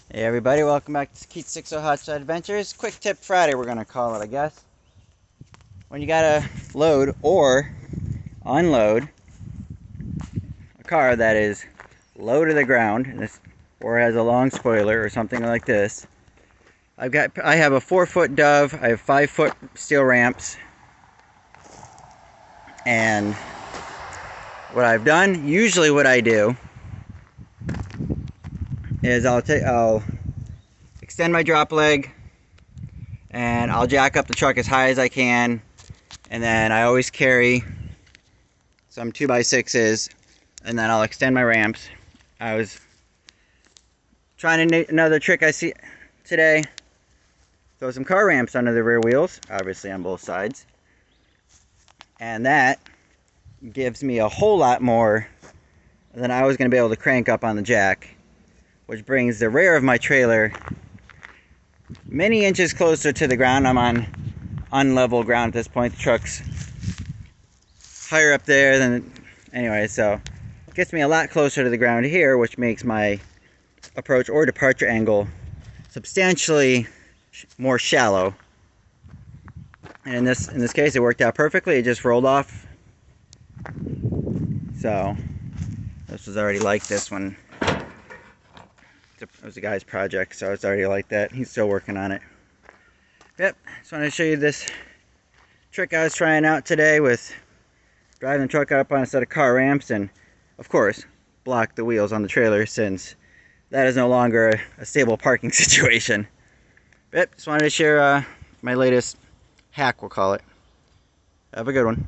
Hey everybody, welcome back to Keith 60 Hotshot Adventures. Quick tip Friday, we're going to call it, I guess. When you gotta load or unload a car that is low to the ground, or has a long spoiler or something like this. I have a 4-foot Dove, I have 5-foot steel ramps, and what I've done, usually what I do is I'll extend my drop leg and I'll jack up the truck as high as I can, and then I always carry some 2x6s, and then I'll extend my ramps. I was trying another trick I see today, throw some car ramps under the rear wheels, obviously on both sides, and that gives me a whole lot more than I was going to be able to crank up on the jack, which brings the rear of my trailer many inches closer to the ground. I'm on unlevel ground at this point. The truck's higher up there than, anyway, so it gets me a lot closer to the ground here, which makes my approach or departure angle substantially more shallow. And in this case, it worked out perfectly. It just rolled off. So this was already like this one. It was a guy's project, so it's already like that. He's still working on it. Yep, just wanted to show you this trick I was trying out today with driving the truck up on a set of car ramps, and of course block the wheels on the trailer, since that is no longer a stable parking situation. Yep, just wanted to share my latest hack, we'll call it. Have a good one.